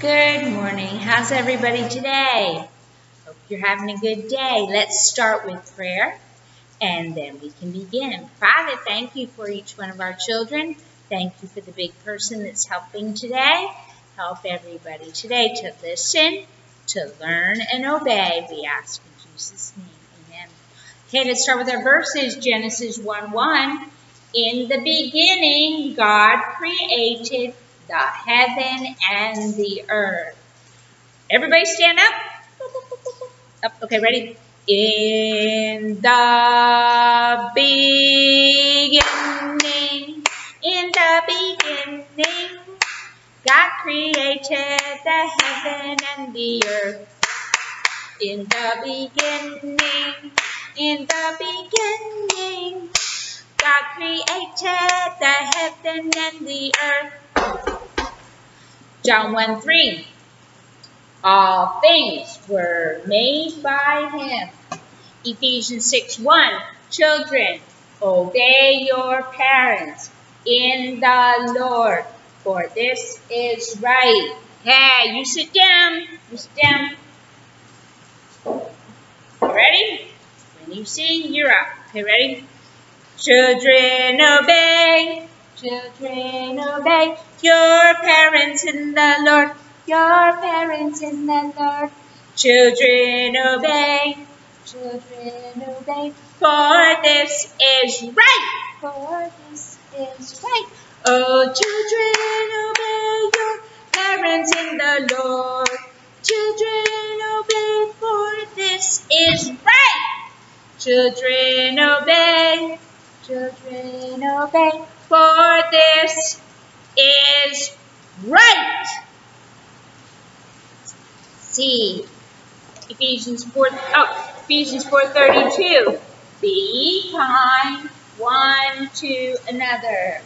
Good morning. How's everybody today? Hope you're having a good day. Let's start with prayer and then we can begin. Father, thank you for each one of our children. Thank you for the big person that's helping today. Help everybody today to listen, to learn, and obey. We ask in Jesus' name. Amen. Okay, let's start with our verses. Genesis 1:1. In the beginning, God created the heaven and the earth. Everybody stand up. Up. Okay, ready? In the beginning, God created the heaven and the earth. In the beginning, God created the heaven and the earth. John 1:3. All things were made by him. Ephesians 6:1. Children, obey your parents in the Lord, for this is right. Hey, you sit down. You sit down. Ready? When you sing, you're up. Okay, ready? Children, obey. Children, obey your parents in the Lord. Your parents in the Lord. Children, obey. Children, obey. For this is right. For this is right. Oh, children, obey your parents in the Lord. Children, obey, for this is right. Children, obey. Children, obey, for this is right. See, Ephesians 4:32. Be kind one to another.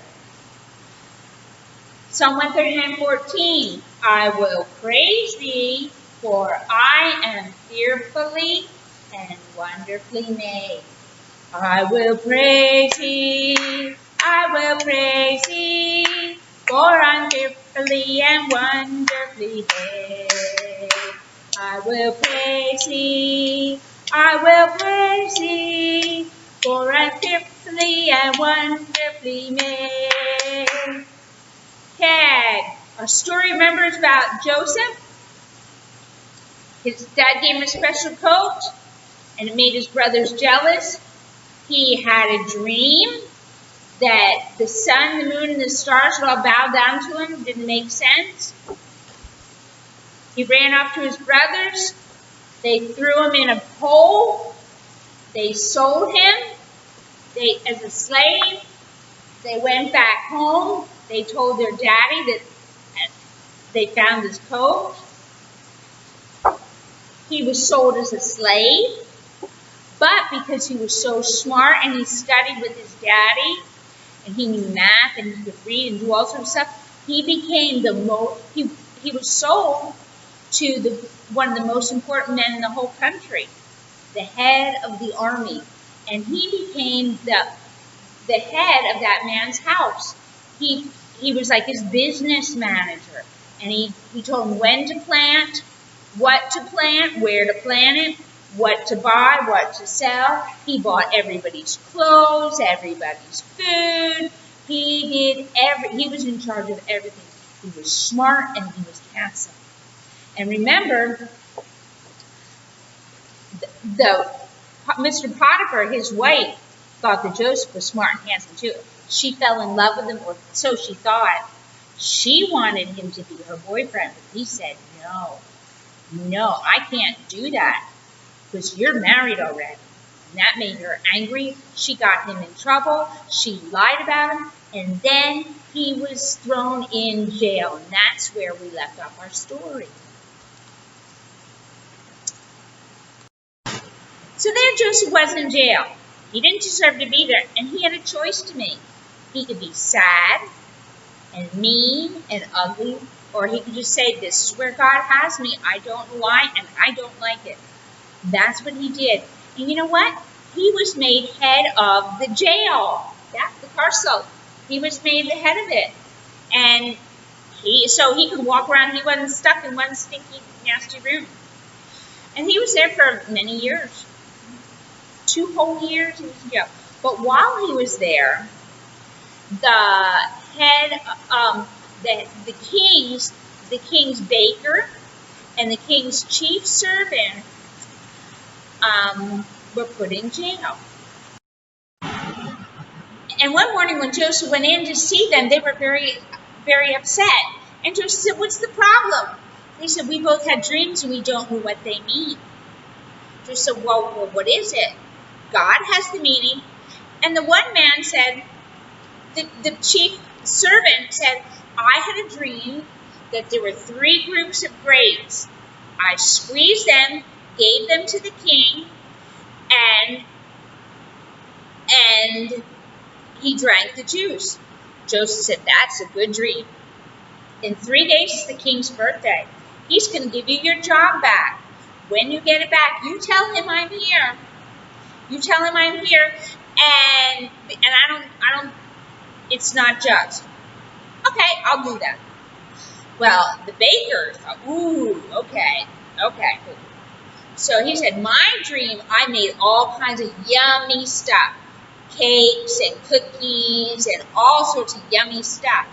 Psalm 139:14. I will praise thee, for I am fearfully and wonderfully made. I will praise thee, for I'm fearfully and wonderfully made. I will praise thee, for I'm fearfully and wonderfully made. Okay, our story remembers about Joseph. His dad gave him a special coat, and it made his brothers jealous. He had a dream that the sun, the moon, and the stars would all bow down to him. It didn't make sense. He ran off to his brothers. They threw him in a hole. They sold him as a slave. They went back home. They told their daddy that they found his coat. He was sold as a slave. But because he was so smart and he studied with his daddy, and he knew math and he could read and do all sorts of stuff, he became he was sold to one of the most important men in the whole country, the head of the army. And he became the head of that man's house. He was like his business manager. And he told him when to plant, what to plant, where to plant it, what to buy, what to sell. He bought everybody's clothes, everybody's food. He was in charge of everything. He was smart and he was handsome. And remember, Mr. Potiphar, his wife, thought that Joseph was smart and handsome too. She fell in love with him, or so she thought. She wanted him to be her boyfriend, but he said, no, I can't do that, because you're married already. And that made her angry. She got him in trouble. She lied about him. And then he was thrown in jail. And that's where we left off our story. So there Joseph was in jail. He didn't deserve to be there. And he had a choice to make. He could be sad and mean and ugly, or he could just say, this is where God has me. I don't know why, and I don't like it. That's what he did. And you know what? He was made head of the jail. Yeah, the carceral. He was made the head of it. And So he could walk around. He wasn't stuck in one stinky, nasty room. And he was there for many years. 2 whole years he was in jail. But while he was there, the head, the king's baker, and the king's chief servant were put in jail. And one morning when Joseph went in to see them, they were very, very upset. And Joseph said, "What's the problem?" They said, "We both had dreams and we don't know what they mean." Joseph said, well, what is it? God has the meaning. And the one man said, the chief servant said, "I had a dream that there were 3 groups of grapes. I squeezed them, gave them to the king, and he drank the juice." Joseph said, "That's a good dream. In 3 days is the king's birthday. He's going to give you your job back. When you get it back, you tell him I'm here. You tell him I'm here, and I don't. It's not just." "Okay, I'll do that." Well, the baker thought, "Ooh, okay. So he said, "My dream, I made all kinds of yummy stuff, cakes and cookies and all sorts of yummy stuff.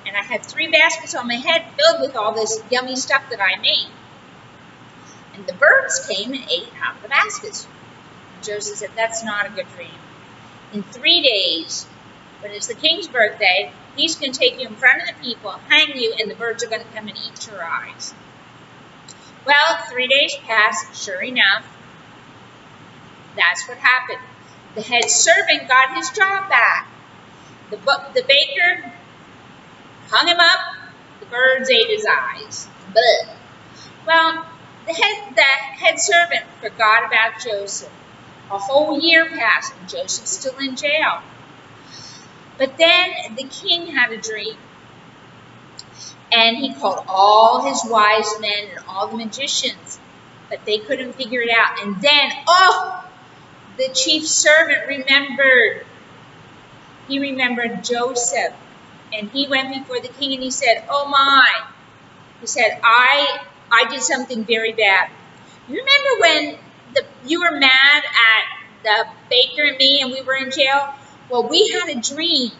And I had 3 baskets on my head filled with all this yummy stuff that I made. And the birds came and ate out of the baskets." Joseph said, "That's not a good dream. In 3 days, when it's the king's birthday, he's going to take you in front of the people, hang you, and the birds are going to come and eat your eyes." Well, 3 days passed. Sure enough, that's what happened. The head servant got his job back. The baker hung him up. The birds ate his eyes. Blech. Well, the head servant forgot about Joseph. A whole year passed, and Joseph's still in jail. But then the king had a dream. And he called all his wise men and all the magicians, but they couldn't figure it out. And then, the chief servant remembered. He remembered Joseph. And he went before the king and he said, "Oh my." He said, I did something very bad. You remember when you were mad at the baker and me and we were in jail? Well, we had a dream.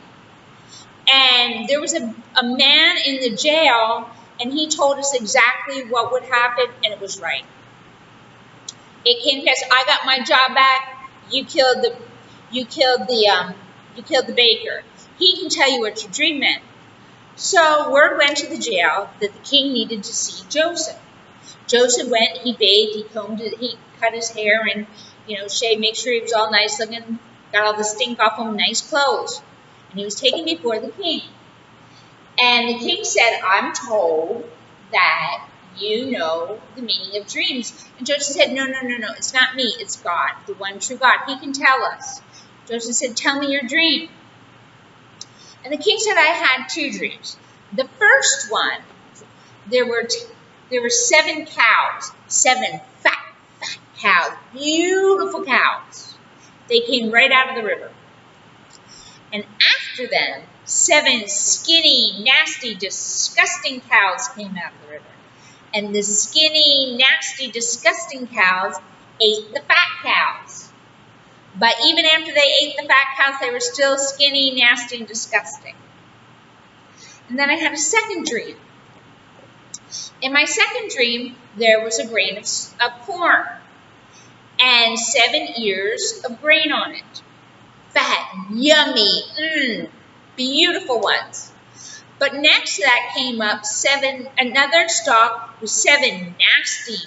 And there was a man in the jail, and he told us exactly what would happen, and it was right. It came to pass. I got my job back. You killed the baker. He can tell you what your dream meant. So word went to the jail that the king needed to see Joseph. Joseph went. He bathed. He combed it. He cut his hair and shaved. Make sure he was all nice looking. Got all the stink off him. Nice clothes. And he was taken before the king. And the king said, "I'm told that you know the meaning of dreams." And Joseph said, No, it's not me, it's God, the one true God. He can tell us. Joseph said, "Tell me your dream." And the king said, "I had 2 dreams. The first one, there were 7 cows, 7 fat cows, beautiful cows. They came right out of the river. And after them, 7 skinny, nasty, disgusting cows came out of the river. And the skinny, nasty, disgusting cows ate the fat cows. But even after they ate the fat cows, they were still skinny, nasty, and disgusting." And then I had a second dream. In my second dream, there was a grain of corn and 7 ears of grain on it. Fat, yummy, beautiful ones. But next to that came up another stalk with 7 nasty,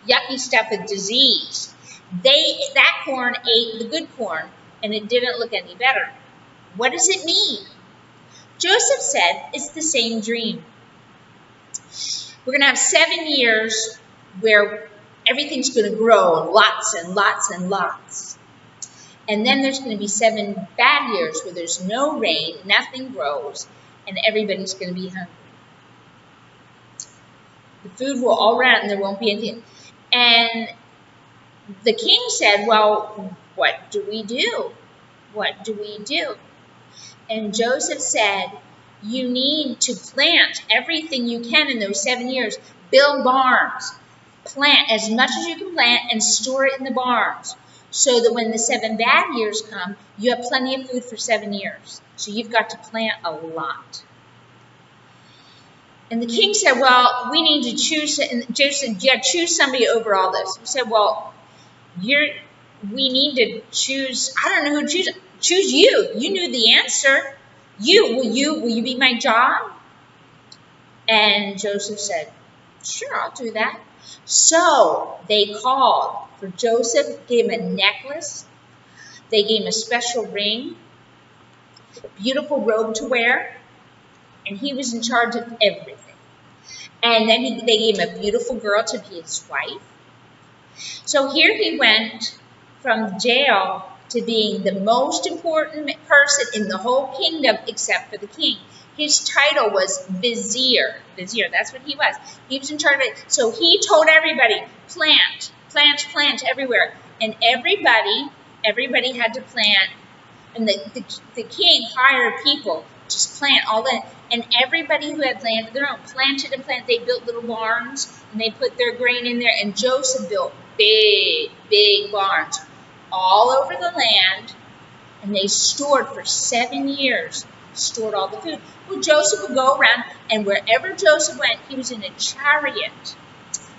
yucky stuff with disease. That corn ate the good corn, and it didn't look any better. What does it mean? Joseph said it's the same dream. We're going to have 7 years where everything's going to grow, lots and lots and lots. And then there's going to be 7 bad years where there's no rain, nothing grows, and everybody's going to be hungry. The food will all run out and there won't be anything. And the king said, "Well, what do we do? What do we do?" And Joseph said, You need to plant everything you can in those 7 years. Build barns. Plant as much as you can plant and store it in the barns so that when the 7 bad years come, you have plenty of food for 7 years. So you've got to plant a lot. And the king said, well, we need to choose. And Joseph said, yeah, choose somebody over all this. He said, well, we need to choose. I don't know who to choose. Choose you. You knew the answer. Will you be my job? And Joseph said, sure, I'll do that. So they called for Joseph, gave him a necklace. They gave him a special ring, beautiful robe to wear, and he was in charge of everything. And then they gave him a beautiful girl to be his wife. So here he went from jail to being the most important person in the whole kingdom except for the king. His title was Vizier. Vizier, that's what he was. He was in charge of it. So he told everybody, plant, plant, plant everywhere. And everybody had to plant. And the king hired people just plant all that. And everybody who had land of their own planted and planted. They built little barns and they put their grain in there. And Joseph built big, big barns all over the land. And they stored for 7 years, stored all the food. Well, Joseph would go around, and wherever Joseph went, he was in a chariot.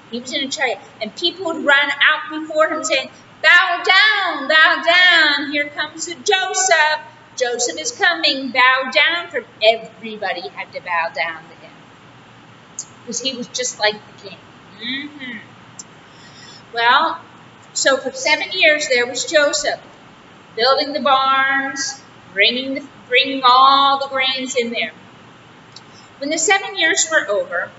He was in a chariot. And people would run out before him saying, bow down, here comes Joseph. Joseph is coming, bow down. For everybody had to bow down to him. Because he was just like the king. Well, so for 7 years there was Joseph, building the barns, bringing all the grains in there. When the 7 years were over,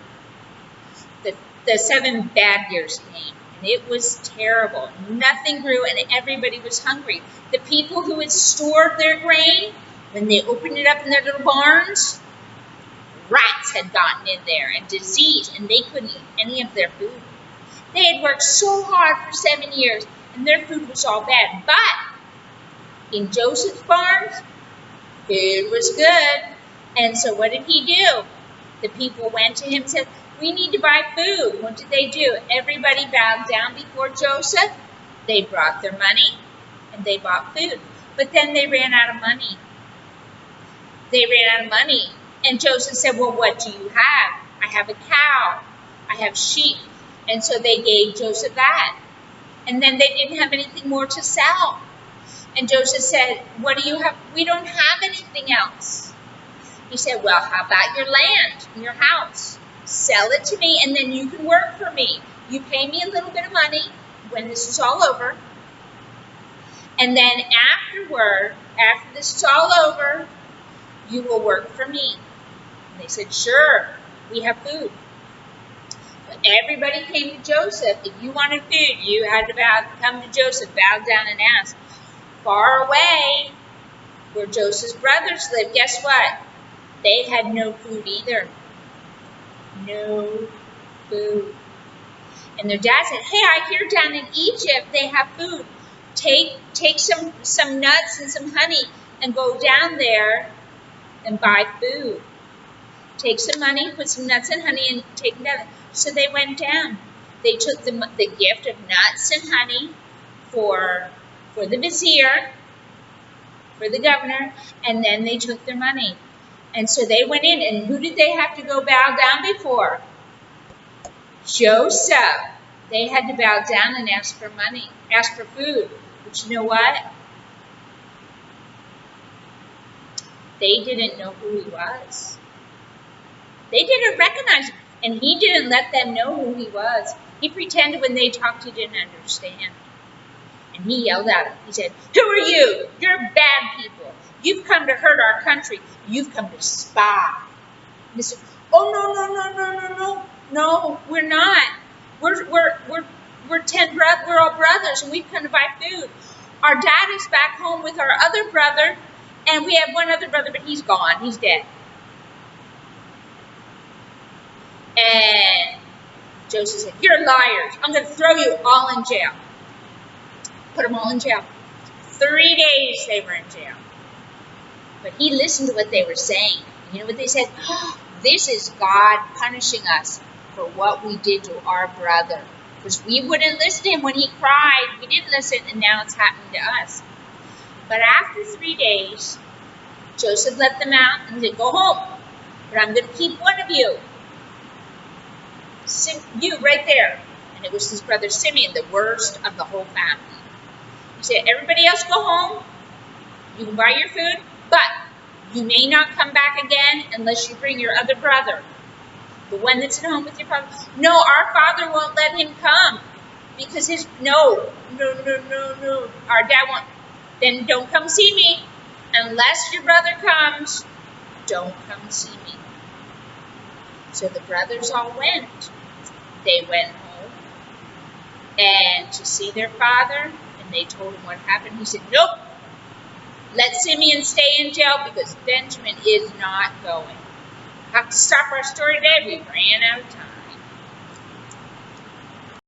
the 7 bad years came. And it was terrible. Nothing grew and everybody was hungry. The people who had stored their grain, when they opened it up in their little barns, rats had gotten in there and disease, and they couldn't eat any of their food. They had worked so hard for 7 years and their food was all bad. But in Joseph's barns, food was good. And so what did he do? The people went to him and said, we need to buy food. What did they do? Everybody bowed down before Joseph. They brought their money and they bought food. But then they ran out of money. And Joseph said, well, what do you have? I have a cow. I have sheep. And so they gave Joseph that. And then they didn't have anything more to sell. And Joseph said, what do you have? We don't have anything else. He said, well, how about your land and your house? Sell it to me, and then you can work for me. You pay me a little bit of money when this is all over. And then after this is all over, you will work for me. And they said, sure, we have food. But everybody came to Joseph. If you wanted food, you had to come to Joseph, bow down and ask. Far away, where Joseph's brothers lived, guess what? They had no food either. No food. And their dad said, hey, I hear down in Egypt they have food. Take some nuts and some honey and go down there and buy food. Take some money, put some nuts and honey, and take them down. So they went down. They took the gift of nuts and honey for the vizier, for the governor, and then they took their money. And so they went in, and who did they have to go bow down before? Joseph. They had to bow down and ask for money, ask for food. But you know what? They didn't know who he was. They didn't recognize him, and he didn't let them know who he was. He pretended when they talked he didn't understand. And he yelled at him. He said, who are you? You're bad people. You've come to hurt our country. You've come to spy. And they said, oh, no, we're not. We're 10 brothers. We're all brothers, and we've come to buy food. Our dad is back home with our other brother, and we have one other brother, but he's gone. He's dead. And Joseph said, you're liars. I'm going to throw you all in jail. Put them all in jail. 3 days they were in jail. But he listened to what they were saying. You know what they said? Oh, this is God punishing us for what we did to our brother. Because we wouldn't listen to him when he cried. We didn't listen, and now it's happening to us. But after 3 days, Joseph let them out and said, go home. But I'm going to keep one of you. You right there. And it was his brother Simeon, the worst of the whole family. He said, everybody else go home. You can buy your food, but you may not come back again unless you bring your other brother. The one that's at home with your father. No, our father won't let him come. Because no. Our dad won't. Then don't come see me. Unless your brother comes, don't come see me. So the brothers all went. They went home and to see their father, and they told him what happened. He said, nope, let Simeon stay in jail because Benjamin is not going. Have to stop our story today. We ran out of time.